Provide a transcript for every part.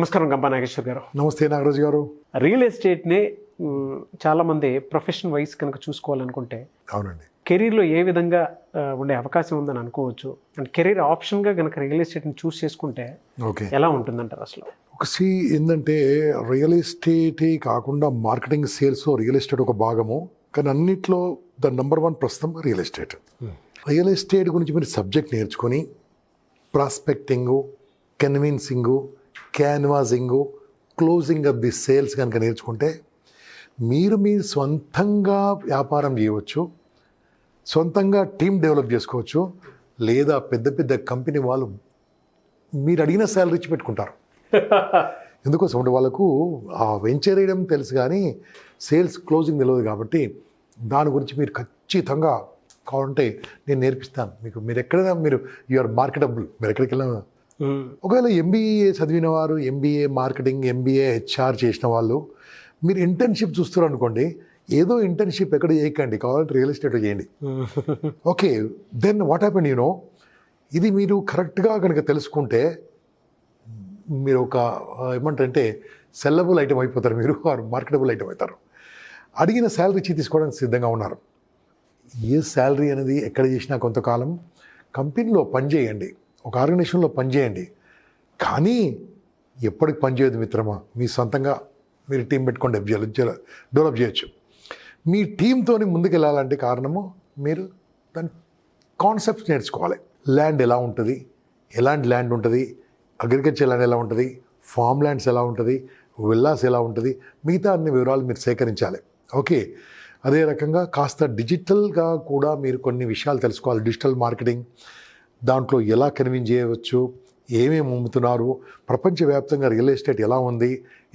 నమస్కారం గంపా నాగేశ్వర్ గారు. నమస్తే నాగరాజు గారు. రియల్ ఎస్టేట్ని చాలామంది ప్రొఫెషన్ వైజ్ కనుక చూసుకోవాలనుకుంటే అవునండి, కెరీర్లో ఏ విధంగా ఉండే అవకాశం ఉందని అనుకోవచ్చు, అండ్ కెరీర్ ఆప్షన్గా కనుక రియల్ ఎస్టేట్ని చూస్ చేసుకుంటే ఓకే, ఎలా ఉంటుందంటారు అసలు? ఒకసి ఏంటంటే రియల్ ఎస్టేటే కాకుండా మార్కెటింగ్, సేల్స్ రియల్ ఎస్టేట్ ఒక భాగము, కానీ అన్నిట్లో ద నంబర్ 1 ప్రస్తుతం రియల్ ఎస్టేట్. రియల్ ఎస్టేట్ గురించి మీరు సబ్జెక్ట్ నేర్చుకొని ప్రాస్పెక్టింగు, కన్విన్సింగు, క్యాన్వాసింగు, క్లోజింగ్ ఆఫ్ ది సేల్స్ కనుక నేర్చుకుంటే మీరు సొంతంగా వ్యాపారం చేయవచ్చు, సొంతంగా టీం డెవలప్ చేసుకోవచ్చు, లేదా పెద్ద పెద్ద కంపెనీ వాళ్ళు మీరు అడిగిన శాలరీ ఇచ్చి పెట్టుకుంటారు. ఎందుకోసం అంటే వాళ్ళకు ఆ వెంచర్ వేయడం తెలుసు కానీ సేల్స్ క్లోజింగ్ తెలియదు. కాబట్టి దాని గురించి మీరు ఖచ్చితంగా కావాలంటే నేను నేర్పిస్తాను మీకు. మీరు ఎక్కడైనా యూఆర్ మార్కెటబుల్, మీరు ఎక్కడికి వెళ్ళినా. ఒకవేళ ఎంబీఏ చదివిన వారు, ఎంబీఏ మార్కెటింగ్, ఎంబీఏ హెచ్ఆర్ చేసిన వాళ్ళు మీరు ఇంటర్న్షిప్ చూస్తారు అనుకోండి, ఏదో ఇంటర్న్షిప్ ఎక్కడ చేయకండి, కావాలంటే రియల్ ఎస్టేట్ చేయండి. ఓకే, దెన్ వాట్ హ్యాపెన్ ఇది మీరు కరెక్ట్గా కనుక తెలుసుకుంటే మీరు ఒక ఏమంటారంటే సెల్లబుల్ ఐటమ్ అయిపోతారు, మీరు మార్కెటబుల్ ఐటమ్ అవుతారు. అడిగిన శాలరీ ఇచ్చి తీసుకోవడానికి సిద్ధంగా ఉన్నారు. ఏ శాలరీ అనేది ఎక్కడ చేసినా కొంతకాలం కంపెనీలో పనిచేయండి, ఒక ఆర్గనైజేషన్లో పనిచేయండి, కానీ ఎప్పటికి పనిచేయదు మిత్రమా. మీ సొంతంగా మీరు టీం పెట్టుకొని డెవలప్ చేయొచ్చు. మీ టీంతో ముందుకు వెళ్ళాలంటే కారణము మీరు దాని కాన్సెప్ట్స్ నేర్చుకోవాలి. ల్యాండ్ ఎలా ఉంటుంది, ఎలాంటి ల్యాండ్ ఉంటుంది, అగ్రికల్చర్ ల్యాండ్ ఎలా ఉంటుంది, ఫామ్ ల్యాండ్స్ ఎలా ఉంటుంది, విల్లాస్ ఎలా ఉంటుంది, మిగతా అన్ని వివరాలు మీరు సేకరించాలి. ఓకే, అదే రకంగా కాస్త డిజిటల్గా కూడా మీరు కొన్ని విషయాలు తెలుసుకోవాలి. డిజిటల్ మార్కెటింగ్, దాంట్లో ఎలా కన్విన్స్ చేయవచ్చు, ఏమేమి అమ్ముతున్నారు, ప్రపంచవ్యాప్తంగా రియల్ ఎస్టేట్ ఎలా ఉంది,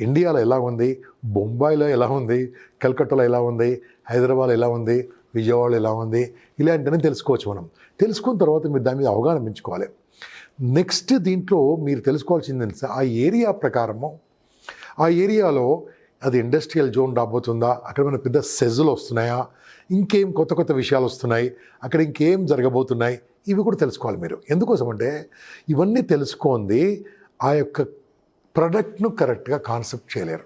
ఇండియాలో ఎలా ఉంది, బొంబాయిలో ఎలా ఉంది, కలకత్తాలో ఎలా ఉంది, హైదరాబాద్ ఎలా ఉంది, విజయవాడలో ఎలా ఉంది, ఇలాంటివన్నీ తెలుసుకోవచ్చు. మనం తెలుసుకున్న తర్వాత మీరు దాని మీద అవగాహన పెంచుకోవాలి. నెక్స్ట్ దీంట్లో మీరు తెలుసుకోవాల్సింది తెలుసా, ఆ ఏరియా ప్రకారము, ఆ ఏరియాలో అది ఇండస్ట్రియల్ జోన్ రాబోతుందా, అక్కడ మన పెద్ద సెజ్లు వస్తున్నాయా, ఇంకేం కొత్త కొత్త విషయాలు వస్తున్నాయి, అక్కడ ఇంకేం జరగబోతున్నాయి, ఇవి కూడా తెలుసుకోవాలి మీరు. ఎందుకోసం అంటే ఇవన్నీ తెలుసుకుంది ఆ యొక్క ప్రొడక్ట్ను కరెక్ట్గా కాన్సెప్ట్ చేయలేరు.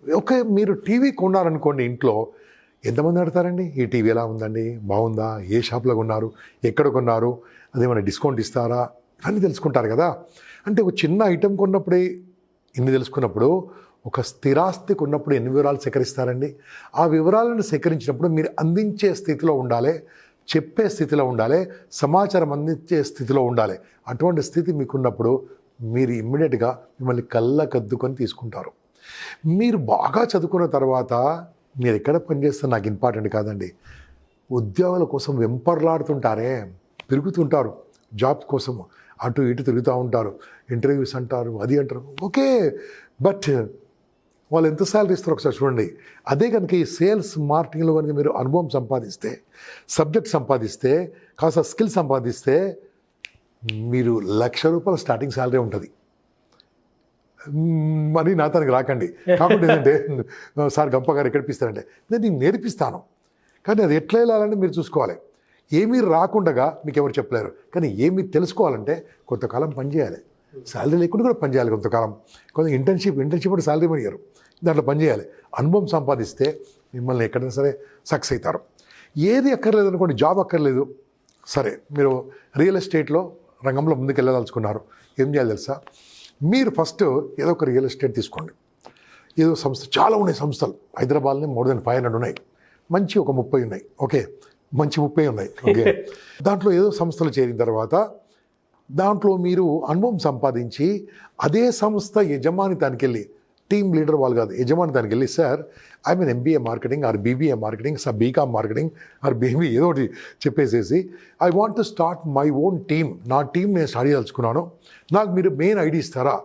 ఓకే, మీరు టీవీ కొన్నారనుకోండి, ఇంట్లో ఎంతమంది అడతారండి, ఈ టీవీ ఎలా ఉందండి, బాగుందా, ఏ షాప్లో కొన్నారు, ఎక్కడ కొన్నారు, అదేమైనా డిస్కౌంట్ ఇస్తారా, ఇవన్నీ తెలుసుకుంటారు కదా. అంటే ఒక చిన్న ఐటెం కొన్నప్పుడే ఇన్ని తెలుసుకున్నప్పుడు, ఒక స్థిరాస్తి కొన్నప్పుడు ఎన్ని వివరాలు సేకరిస్తారండి. ఆ వివరాలను సేకరించినప్పుడు మీరు అందించే స్థితిలో ఉండాలి, చెప్పే స్థితిలో ఉండాలి, సమాచారం అందించే స్థితిలో ఉండాలి. అటువంటి స్థితి మీకున్నప్పుడు మీరు ఇమ్మీడియట్గా మిమ్మల్ని కళ్ళకద్దుకొని తీసుకుంటారు. మీరు బాగా చదువుకున్న తర్వాత మీరు ఎక్కడ పనిచేస్తే నాకు ఇంపార్టెంట్ కాదండి. ఉద్యోగాల కోసం వెంపర్లాడుతుంటారే, తిరుగుతుంటారు జాబ్స్ కోసం, అటు ఇటు తిరుగుతూ ఉంటారు, ఇంటర్వ్యూస్ అంటారు, అది అంటారు. ఓకే, బట్ వాళ్ళు ఎంత శాలరీ ఇస్తారో ఒకసారి చూడండి. అదే కనుక ఈ సేల్స్ మార్కెటింగ్లో కనుక మీరు అనుభవం సంపాదిస్తే, సబ్జెక్ట్ సంపాదిస్తే, కాస్త స్కిల్ సంపాదిస్తే మీరు ₹1,00,000 స్టార్టింగ్ శాలరీ ఉంటుంది. మరి నా తనకి రాకండి. కాకుండా ఏంటంటే సార్ గంప గారు ఎక్కడ ఇప్పిస్తారంటే, నేను నీకు నేర్పిస్తాను, కానీ అది ఎట్లా వెళ్ళాలని మీరు చూసుకోవాలి. ఏమీ రాకుండా మీకు ఎవరు చెప్పలేరు, కానీ ఏమీ తెలుసుకోవాలంటే కొంతకాలం పనిచేయాలి. శాలరీ లేకుండా కూడా పనిచేయాలి కొంతకాలం. కొంత ఇంటర్న్షిప్ కూడా శాలరీ పనియారు, దాంట్లో పనిచేయాలి. అనుభవం సంపాదిస్తే మిమ్మల్ని ఎక్కడైనా సరే సక్సెస్ అవుతారు. ఏది అక్కర్లేదు అనుకోండి, జాబ్ అక్కర్లేదు, సరే మీరు రియల్ ఎస్టేట్లో రంగంలో ముందుకు వెళ్ళదలుచుకున్నారు, ఏం చేయాలి తెలుసా, మీరు ఫస్ట్ ఏదో ఒక రియల్ ఎస్టేట్ తీసుకోండి. ఏదో సంస్థ, చాలా ఉన్నాయి సంస్థలు, హైదరాబాద్లో more than 500 ఉన్నాయి, మంచి ఒక 30 ఉన్నాయి. ఓకే, మంచి 30 ఉన్నాయి. ఓకే, దాంట్లో ఏదో సంస్థలు చేరిన తర్వాత దాంట్లో మీరు అనుభవం సంపాదించి అదే సంస్థ యజమాని దానికి వెళ్ళి, టీమ్ లీడర్ వాళ్ళు కాదు, యజమాని దానికి వెళ్ళి, sir I mean MBA marketing or BBA marketing, sir BCom marketing or BB ఏదో ఒకటి చెప్పేసేసి, I want to start my own team, నా టీం నేను స్టార్ట్ చేయదలుచుకున్నాను, నాకు మీరు మెయిన్ ఐడి ఇస్తారా.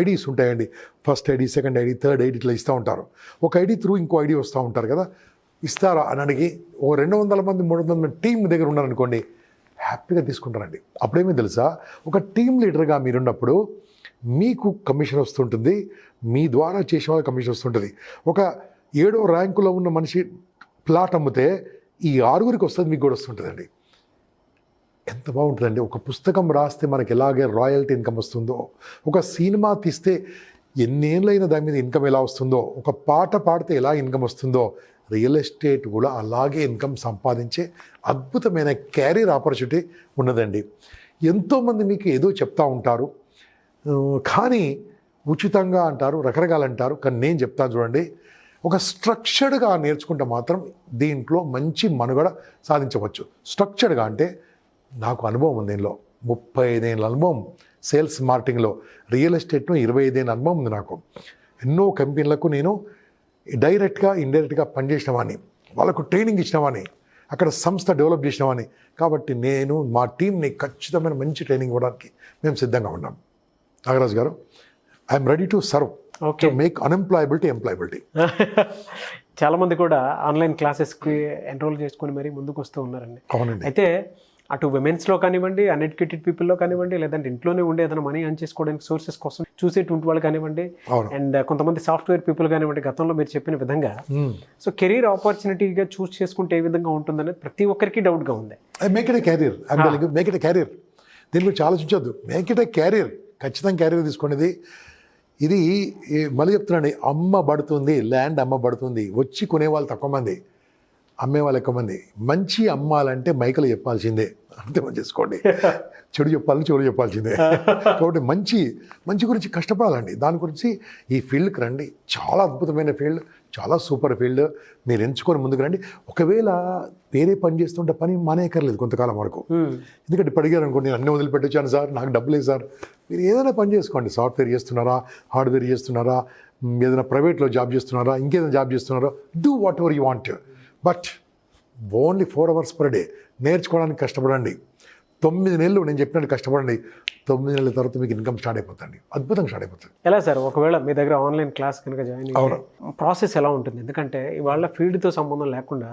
ఐడీస్ ఉంటాయండి, first ID, second ID, third ID, ఇట్లా ఇస్తూ ఉంటారు. ఒక ఐడి త్రూ ఇంకో ఐడి వస్తూ ఉంటారు కదా, ఇస్తారా అని అడిగి ఓ 200 మంది 300 మంది టీం దగ్గర ఉన్నారనుకోండి, హ్యాపీగా తీసుకుంటారండి. అప్పుడేమీ తెలుసా, ఒక టీమ్ లీడర్గా మీరున్నప్పుడు మీకు కమిషన్ వస్తుంటుంది, మీ ద్వారా చేసే వాళ్ళకి కమిషన్ వస్తుంటుంది. ఒక 7వ ర్యాంకులో ఉన్న మనిషి ప్లాట్ అమ్మితే ఈ 6గురికి వస్తుంది, మీకు కూడా వస్తుంటుందండి. ఎంత బాగుంటుందండి. ఒక పుస్తకం రాస్తే మనకి ఎలాగే రాయల్టీ ఇన్కమ్ వస్తుందో, ఒక సినిమా తీస్తే ఎన్నేళ్ళైనా దాని మీద ఇన్కమ్ ఎలా వస్తుందో, ఒక పాట పాడితే ఎలా ఇన్కమ్ వస్తుందో, రియల్ ఎస్టేట్ కూడా అలాగే ఇన్కమ్ సంపాదించే అద్భుతమైన క్యారియర్ ఆపర్చునిటీ ఉన్నదండి. ఎంతోమంది మీకు ఏదో చెప్తా ఉంటారు, కానీ ఉచితంగా అంటారు, రకరకాలు అంటారు. కానీ నేను చెప్తాను చూడండి, ఒక స్ట్రక్చర్డ్గా నేర్చుకుంటే మాత్రం దీంట్లో మంచి మనుగడ సాధించవచ్చు. స్ట్రక్చర్డ్గా అంటే నాకు అనుభవం ఉంది దీనిలో, 35 ఏళ్ళ అనుభవం సేల్స్ మార్కెటింగ్లో. రియల్ ఎస్టేట్లో 25 ఏళ్ళ అనుభవం ఉంది నాకు. ఎన్నో కంపెనీలకు నేను డైరెక్ట్గా ఇండైరెక్ట్గా పనిచేసిన వాడిని, వాళ్ళకు ట్రైనింగ్ ఇచ్చిన వాడిని, అక్కడ సంస్థ డెవలప్ చేసిన వాడిని. కాబట్టి నేను మా టీంని ఖచ్చితమైన మంచి ట్రైనింగ్ ఇవ్వడానికి మేము సిద్ధంగా ఉన్నాం. Nagaraju garu, I'm ready to serve, to make unemployability employability. చాలామంది కూడా ఆన్లైన్ క్లాసెస్కి ఎన్రోల్ చేసుకొని మరీ ముందుకు వస్తూ ఉన్నారండి. అవునండి. అయితే అటు విమెన్స్లో కానివ్వండి, అన్ఎడ్యుకేటెడ్ పీపుల్లో కానివ్వండి, లేదంటే ఇంట్లోనే ఉండి ఏదైనా మనీ ఎర్న్ చేసుకోవడానికి సోర్సెస్ కోసం చూసేటువంటి వాళ్ళు కానివ్వండి, అండ్ కొంతమంది సాఫ్ట్వేర్ పీపుల్ కానివ్వండి, గతంలో మీరు చెప్పిన విధంగా సో కెరీర్ ఆపర్చునిటీగా చూస్ చేసుకుంటే ఏ విధంగా ఉంటుందనేది ప్రతి ఒక్కరికి డౌట్గా ఉంది. Make it A carrier, make it A carrier. దీని గురించి ఆలోచించొద్దు, మేక్ ఇట్ ఏ క్యారియర్. ఖచ్చితంగా క్యారియర్ తీసుకునేది ఇది. మళ్ళీ చెప్తున్నాండి, అమ్మబడుతుంది, ల్యాండ్ అమ్మబడుతుంది. వచ్చి కొనేవాళ్ళు తక్కువ మంది, అమ్మేవాళ్ళు ఎక్కువ మంది. మంచి అమ్మాలంటే మైకలు చెప్పాల్సిందే, అంతే మనం చేసుకోండి. చెడు చెప్పాలని చెడు చెప్పాల్సిందే. కాబట్టి మంచి గురించి కష్టపడాలండి. దాని గురించి ఈ ఫీల్డ్కి రండి. చాలా అద్భుతమైన ఫీల్డ్, చాలా సూపర్ ఫీల్డ్. మీరు ఎంచుకొని ముందుకు రండి. ఒకవేళ వేరే పని చేస్తుంటే పని మానేయక్కర్లేదు కొంతకాలం వరకు. ఎందుకంటే ఇప్పుడు అడిగారు అనుకోండి, నేను అన్నీ వదిలిపెట్టొచ్చాను సార్, నాకు డబ్బు లేదు సార్. మీరు ఏదైనా పని చేసుకోండి. సాఫ్ట్వేర్ చేస్తున్నారా, హార్డ్వేర్ చేస్తున్నారా, ఏదైనా ప్రైవేట్లో జాబ్ చేస్తున్నారా, ఇంకేదైనా జాబ్ చేస్తున్నారా, do what ever you want. But only 4 hours per day నేర్చుకోవడానికి కష్టపడండి. 9 నెలలు నేను చెప్పినట్టు కష్టపడండి. 9 నెలల తర్వాత మీకు ఇన్కమ్ స్టార్ట్ అయిపోతుంది, అద్భుతంగా స్టార్ట్ అయిపోతుంది. ఎలా సార్, ఒకవేళ మీ దగ్గర ఆన్లైన్ క్లాస్ కనుక జాయిన్ అయితే ప్రాసెస్ ఎలా ఉంటుంది? ఎందుకంటే ఇవాళ ఫీల్డ్తో సంబంధం లేకుండా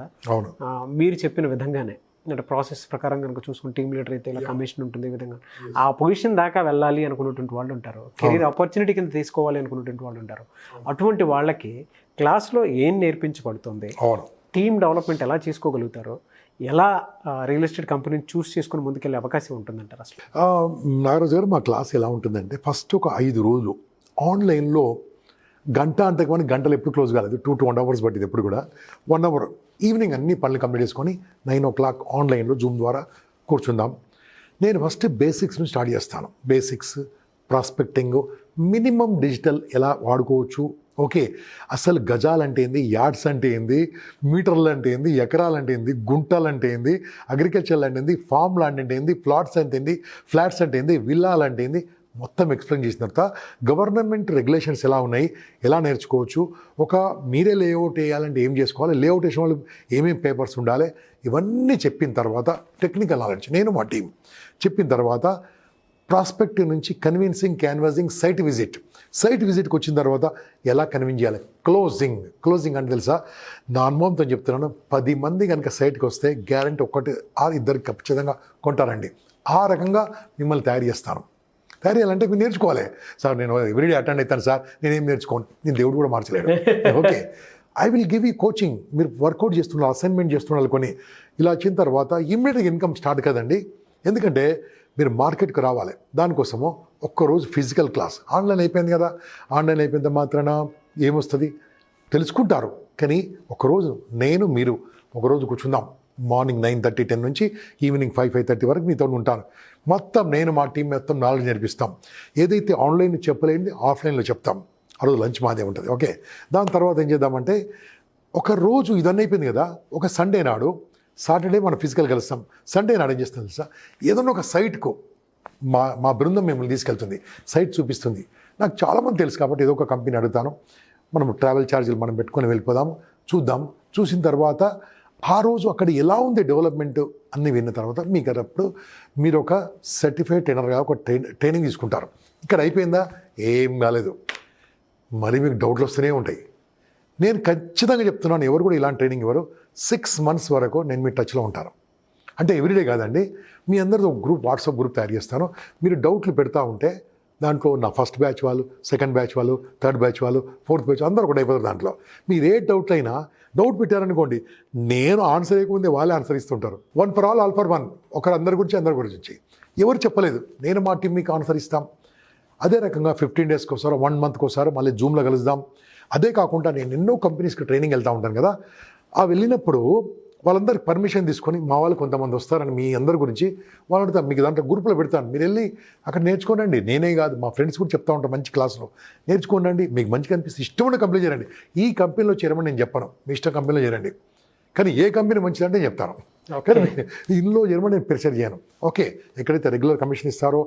మీరు చెప్పిన విధంగానే అంటే ప్రాసెస్ ప్రకారం కనుక చూసుకుని టీమ్ లీడర్ అయితే ఇలా కమిషన్ ఉంటుంది, ఈ విధంగా ఆ పొజిషన్ దాకా వెళ్ళాలి అనుకున్నటువంటి వాళ్ళు ఉంటారు, కెరీర్ ఆపర్చునిటీ కింద తీసుకోవాలి అనుకున్నటువంటి వాళ్ళు ఉంటారు. అటువంటి వాళ్ళకి క్లాస్లో ఏం నేర్పించబడుతుంది, టీమ్ డెవలప్మెంట్ ఎలా చేసుకోగలుగుతారో, ఎలా రియల్ ఎస్టేట్ కంపెనీని చూస్ చేసుకుని ముందుకెళ్ళే అవకాశం ఉంటుందంటారు అసలు? నాగరాజు గారు, మా క్లాస్ ఎలా ఉంటుందంటే ఫస్ట్ ఒక 5 రోజులు ఆన్లైన్లో గంట అంటే కానీ గంటలు ఎప్పుడు క్లోజ్ కాలేదు. 2-2.5 hours పట్టింది ఎప్పుడు కూడా. 1 hour ఈవినింగ్ అన్ని పనులు కంప్లీట్ చేసుకొని 9 o'clock ఆన్లైన్లో జూమ్ ద్వారా కూర్చుందాం. నేను ఫస్ట్ బేసిక్స్ నుంచి స్టార్ట్ చేస్తాను. బేసిక్స్, ప్రాస్పెక్టింగ్, మినిమం డిజిటల్ ఎలా వాడుకోవచ్చు, ఓకే, అసలు గజాలు అంటే ఏంది, యార్డ్స్ అంటే ఏంది, మీటర్లు అంటే ఏంది, ఎకరాలు అంటే ఏంది, గుంటలు అంటే ఏంది, అగ్రికల్చర్ అంటే ఏంది, ఫామ్ ల్యాండ్ అంటే ఏంది, ప్లాట్స్ అంటే ఏంది, ఫ్లాట్స్ అంటే ఏంది, విల్లాలు అంటే ఏంది, మొత్తం ఎక్స్ప్లెయిన్ చేసిన తర్వాత గవర్నమెంట్ రెగ్యులేషన్స్ ఎలా ఉన్నాయి, ఎలా నేర్చుకోవచ్చు, ఒక మీరే లేఅవుట్ వేయాలంటే ఏం చేసుకోవాలి, లేఅవుట్ వేసిన వాళ్ళు ఏమేమి పేపర్స్ ఉండాలి, ఇవన్నీ చెప్పిన తర్వాత టెక్నికల్ నాలెడ్జ్ నేను మా టీం చెప్పిన తర్వాత ప్రాస్పెక్టివ్ నుంచి కన్విన్సింగ్, క్యాన్వాసింగ్, సైట్ విజిట్కి వచ్చిన తర్వాత ఎలా కన్విన్స్ చేయాలి, క్లోజింగ్ అంటే తెలుసా, నా అనుభవంతో చెప్తున్నాను. 10 మంది కనుక సైట్కి వస్తే గ్యారెంటీ 1-2 ఖచ్చితంగా కొంటారండి. ఆ రకంగా మిమ్మల్ని తయారు చేయాలంటే మీరు నేర్చుకోవాలి. సార్ నేను ఎవ్రీడే అటెండ్ అవుతాను సార్, నేనేం నేర్చుకోను, నేను దేవుడు కూడా మార్చలేడు. Okay, I will give you coaching. మీరు వర్కౌట్ చేస్తున్నారు, అసైన్మెంట్ చేస్తున్నారు కొని ఇలా వచ్చిన తర్వాత ఇమ్మీడియట్గా ఇన్కమ్ స్టార్ట్ కదండి. ఎందుకంటే మీరు మార్కెట్కి రావాలి. దానికోసము ఒక్కరోజు ఫిజికల్ క్లాస్. ఆన్లైన్ అయిపోయింది కదా, ఆన్లైన్ అయిపోయిన మాత్రాన ఏమొస్తుంది తెలుసుకుంటారు. కానీ ఒకరోజు మీరు ఒకరోజు కూర్చుందాం. మార్నింగ్ 9:30, 10 నుంచి ఈవినింగ్ 5-5:30 వరకు మీతో ఉంటాను. మొత్తం నేను మా టీం మొత్తం నాలెడ్జ్ నేర్పిస్తాం. ఏదైతే ఆన్లైన్ చెప్పలేంది ఆఫ్లైన్లో చెప్తాం. ఆ రోజు లంచ్ మాదే ఉంటుంది. ఓకే, దాని తర్వాత ఏం చేద్దామంటే ఒక రోజు ఇదన్నీ అయిపోయింది కదా, ఒక సండే నాడు, సాటర్డే మనం ఫిజికల్ కలుస్తాం, సండే నాడు ఏం చేస్తాం తెలుసా, ఏదన్నా ఒక సైట్కు మా బృందం మిమ్మల్ని తీసుకెళ్తుంది, సైట్ చూపిస్తుంది. నాకు చాలామంది తెలుసు కాబట్టి ఏదో ఒక కంపెనీ అడుగుతాను, మనం ట్రావెల్ ఛార్జీలు మనం పెట్టుకొని వెళ్ళిపోదాము, చూసిన తర్వాత ఆ రోజు అక్కడ ఎలా ఉంది డెవలప్మెంట్ అన్నీ విన్న తర్వాత మీకు మీరు ఒక సర్టిఫైడ్ ట్రైనర్గా ఒక ట్రైనింగ్ తీసుకుంటారు. ఇక్కడ అయిపోయిందా, ఏం కాలేదు, మరి మీకు డౌట్లు వస్తూనే ఉంటాయి. నేను ఖచ్చితంగా చెప్తున్నాను, ఎవరు కూడా ఇలాంటి ట్రైనింగ్ ఇవ్వరు. 6 months వరకు నేను మీ టచ్లో ఉంటాను. అంటే ఎవ్రీడే కాదండి, మీ అందరితో ఒక గ్రూప్, వాట్సాప్ గ్రూప్ తయారు చేస్తాను. మీరు డౌట్లు పెడతా ఉంటే దాంట్లో నా ఫస్ట్ బ్యాచ్ వాళ్ళు, సెకండ్ బ్యాచ్ వాళ్ళు, థర్డ్ బ్యాచ్ వాళ్ళు, ఫోర్త్ బ్యాచ్ అందరూ కూడా అయిపోతారు. దాంట్లో మీరు ఏ డౌట్లు అయినా డౌట్ పెట్టారనుకోండి, నేను ఆన్సర్ చేయకముందే వాళ్ళే ఆన్సర్ ఇస్తుంటారు. 1 for all, all for one. ఒకరు అందరి గురించి ఎవరు చెప్పలేదు, నేను మా టీం మీకు ఆన్సర్ ఇస్తాం. అదే రకంగా 15 daysకి ఒకసారి, 1 monthకి ఒకసారి మళ్ళీ జూమ్లో కలుద్దాం. అదే కాకుండా నేను ఎన్నో కంపెనీస్కి ట్రైనింగ్ వెళ్తూ ఉంటాను కదా, ఆ వెళ్ళినప్పుడు వాళ్ళందరికి పర్మిషన్ తీసుకొని మా వాళ్ళు కొంతమంది వస్తారని మీ అందరి గురించి వాళ్ళు అడుగుతాను, మీకు దాంట్లో గ్రూప్లో పెడతాను, మీరు వెళ్ళి అక్కడ నేర్చుకోండి. నేనే కాదు, మా ఫ్రెండ్స్ కూడా చెప్తా ఉంటాను మంచి క్లాస్లో, నేర్చుకోండి, మీకు మంచిగా అనిపిస్తే ఇష్టమైన కంపెనీ చేరండి. ఈ కంపెనీలో చేరమని నేను చెప్పను, మీ ఇష్టం కంపెనీలో చేరండి. కానీ ఏ కంపెనీ మంచిదంటే చెప్తాను, కానీ ఇందులో చేరమని నేను ప్రిఫర్ చేయను. ఓకే, ఎక్కడైతే రెగ్యులర్ కమిషన్ ఇస్తారో,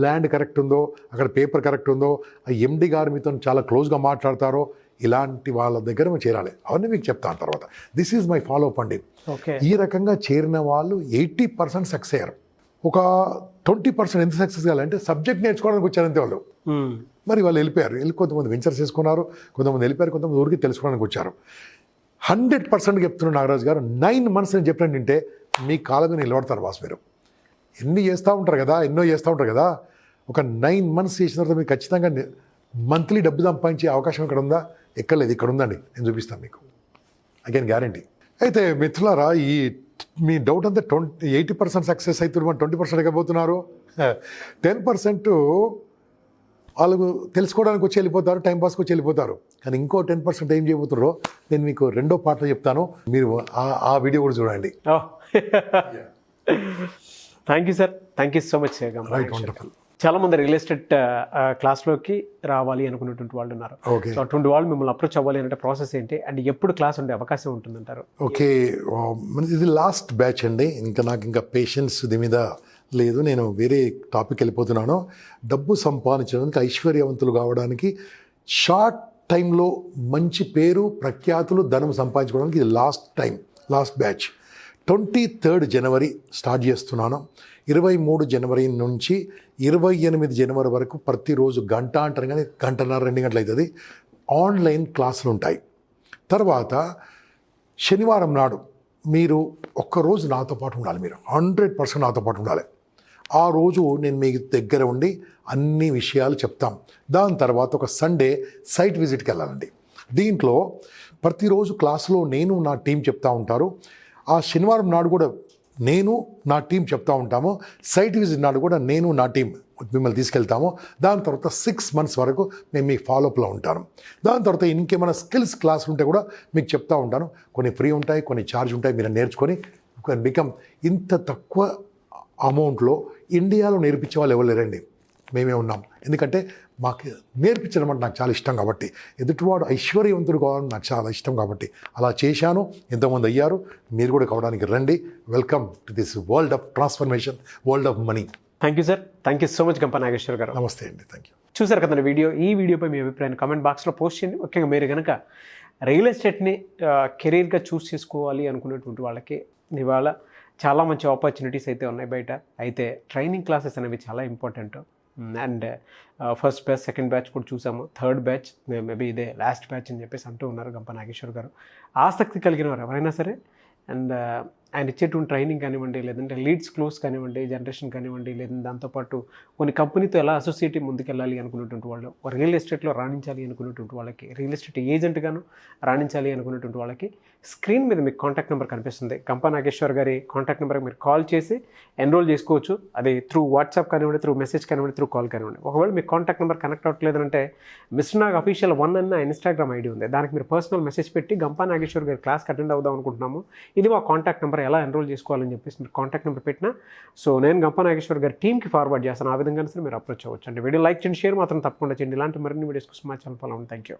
ల్యాండ్ కరెక్ట్ ఉందో, అక్కడ పేపర్ కరెక్ట్ ఉందో, ఆ ఎండి గారు మీతో చాలా క్లోజ్గా మాట్లాడతారో, ఇలాంటి వాళ్ళ దగ్గర మేము చేరాలి. అవన్నీ మీకు చెప్తాను తర్వాత. This is my follow up అండి. ఈ రకంగా చేరిన వాళ్ళు 80% సక్సెస్ అయ్యారు. ఒక 20% ఎంత సక్సెస్ కావాలంటే సబ్జెక్ట్ నేర్చుకోవడానికి వచ్చారంతే వాళ్ళు. మరి వాళ్ళు వెళ్ళిపోయారు, కొంతమంది వెంచర్స్ చేసుకున్నారు, కొంతమంది వెళ్ళిపోయారు, కొంతమంది ఊరికి తెలుసుకోవడానికి వచ్చారు. 100% చెప్తున్న నాగరాజు గారు, 9 months నేను చెప్పినట్టుంటే మీ కాలం మీద నిలబడతారు బాస్. మీరు ఎన్నో చేస్తూ ఉంటారు కదా, ఒక 9 months చేసిన తర్వాత మీకు ఖచ్చితంగా మంత్లీ డబ్బు సంపాదించే అవకాశం ఇక్కడ ఉందా? ఎక్కర్లేదు, ఇక్కడ ఉందండి, నేను చూపిస్తాను మీకు, అగైన్ గ్యారంటీ. అయితే మిత్రులారా, ఈ మీ డౌట్ అంతా 80% సక్సెస్ అవుతున్నారు, 20% ఎక్కబోతున్నారు. 10% వాళ్ళు తెలుసుకోవడానికి వచ్చి వెళ్ళిపోతారు, టైంపాస్కి వచ్చి వెళ్ళిపోతారు. కానీ ఇంకో 10% ఏం చేయబోతున్నారో నేను మీకు రెండో పార్ట్లో చెప్తాను, మీరు ఆ వీడియో కూడా చూడండి. Thank you sir, thank you so much. Right, wonderful. చాలా మంది రియల్ ఎస్టేట్ క్లాస్లోకి రావాలి అనుకునేటువంటి వాళ్ళు ఉన్నారు. సో అటువంటి వాళ్ళు మిమ్మల్ని అప్రోచ్ అవ్వాలి అంటే ప్రాసెస్ ఏంటి, అండ్ ఎప్పుడు క్లాస్ ఉండే అవకాశం ఉంటుందంటారు? ఓకే, ఇది లాస్ట్ బ్యాచ్ అండి. నాకు ఇంకా పేషెన్స్ దీని మీద లేదు, నేను వేరే టాపిక్ వెళ్ళిపోతున్నాను. డబ్బు సంపాదించడానికి, ఐశ్వర్యవంతులు కావడానికి, షార్ట్ టైంలో మంచి పేరు ప్రఖ్యాతులు ధనం సంపాదించుకోవడానికి ఇది last batch. 23rd January start చేస్తున్నాను. 23 January నుంచి 28 January వరకు ప్రతిరోజు గంట అంటారు, కానీ 1.5-2 గంటలు అవుతుంది, ఆన్లైన్ క్లాసులు ఉంటాయి. తర్వాత శనివారం నాడు మీరు ఒక్కరోజు నాతో పాటు ఉండాలి, మీరు 100% నాతో పాటు ఉండాలి. ఆ రోజు నేను మీ దగ్గర ఉండి అన్ని విషయాలు చెప్తాం. దాని తర్వాత ఒక సండే సైట్ విజిట్కి వెళ్ళాలండి. దీంట్లో ప్రతిరోజు క్లాసులో నేను నా టీం చెప్తా ఉంటారు. ఆ శనివారం నాడు కూడా నేను నా టీం చెప్తా ఉంటాము. సైట్ విజిట్ నాడు కూడా నేను నా టీం మిమ్మల్ని తీసుకెళ్తాము. దాని తర్వాత 6 months వరకు నేను మీ ఫాలోఅప్లో ఉంటాను. దాని తర్వాత ఇంకేమైనా స్కిల్స్ క్లాసులు ఉంటే కూడా మీకు చెప్తా ఉంటాను. కొన్ని ఫ్రీ ఉంటాయి, కొన్ని ఛార్జ్ ఉంటాయి. మీరు నేర్చుకొని బికమ్. ఇంత తక్కువ అమౌంట్లో ఇండియాలో నేర్పించే వాళ్ళు ఎవరు లేరండి, మేమే ఉన్నాం. ఎందుకంటే మాకు నేర్పించడం అంటే నాకు చాలా ఇష్టం కాబట్టి, ఎదుటివాడు ఐశ్వర్యవంతుడు కావాలని నాకు చాలా ఇష్టం కాబట్టి అలా చేశాను. ఎంతోమంది అయ్యారు, మీరు కూడా కావడానికి రండి. Welcome to this world of transformation, world of money. Thank you sir, thank you so much గంప నాగేశ్వర్ గారు. నమస్తే అండి, థ్యాంక్ యూ. చూసారు కదా ఈ వీడియోపై మీ అభిప్రాయాన్ని కామెంట్ బాక్స్లో పోస్ట్ చేయండి. ముఖ్యంగా మీరు కనుక రియల్ ఎస్టేట్ని కెరీర్గా చూస్ చేసుకోవాలి అనుకునేటువంటి వాళ్ళకి ఇవాళ చాలా మంచి ఆపర్చునిటీస్ అయితే ఉన్నాయి బయట. అయితే ట్రైనింగ్ క్లాసెస్ అనేవి చాలా important. And first batch, second batch కూడా చూసాము, థర్డ్ బ్యాచ్ మేబీ ఇదే లాస్ట్ బ్యాచ్ అని చెప్పేసి అంటూ ఉన్నారు గంప నాగేశ్వర్ గారు. ఆసక్తి కలిగిన వారు ఎవరైనా సరే, అండ్ ఆయన ఇచ్చేటువంటి ట్రైనింగ్ కానివ్వండి, లేదంటే లీడ్స్ క్లోజ్ కానివ్వండి, జనరేషన్ కానివ్వండి, లేదంటే దాంతోపాటు కొన్ని కంపెనీతో ఎలా అసోసియేట్ ముందుకెళ్ళాలి అనుకునేటువంటి వాళ్ళు, రియల్ ఎస్టేట్లో రాణించాలి అనుకునేటువంటి వాళ్ళకి, రియల్ ఎస్టేట్ ఏజెంట్గాను రాణించాలి అనుకునేటువంటి వాళ్ళకి స్క్రీన్ మీద మీకు కాంటాక్ట్ నెంబర్ కనిపిస్తుంది. గంప నాగేశ్వర్ గారి కాంటాక్ట్ నెంబర్కి మీరు కాల్ చేసి ఎన్రోల్ చేసుకోవచ్చు. అది త్రూ వాట్సాప్ కానివ్వండి, త్రూ మెసేజ్ కానివ్వండి, త్రూ కాల్ కానివ్వండి. ఒకవేళ మీకు కాంటాక్ట్ నెంబర్ కనెక్ట్ అవ్వట్లేదంటే మిస్టర్ నాగ్ అఫీషియల్ 1 అన్న ఇన్స్టాగ్రామ్ ఐడి ఉంది, దానికి మీరు పర్సనల్ మెసేజ్ పెట్టి గంప నాగేశ్వర్ గారి క్లాస్కి అటెండ్ అవుదాం అనుకుంటున్నాము, ఇది మా కాంటాక్ట్ నెంబర్, ఎలా ఎన్రోల్ చేసుకోవాలని చెప్పేసి మీరు కాంటాక్ట్ నెంబర్ పెట్టినా సో నేను గంప నాగేశ్వర్ గారి టీమ్కి ఫార్వర్డ్ చేస్తాను. ఆ విధంగా సరే మీరు అప్రోచ్ అవ్వచ్చు. అంటే వీడియో లైక్ చేయండి, షేర్ మాత్రం తప్పకుండా చేయండి. ఇలాంటి మరిన్ని వీడియోస్ కోసం మా ఛానల్ ఫాలో అవ్వండి. Thank you.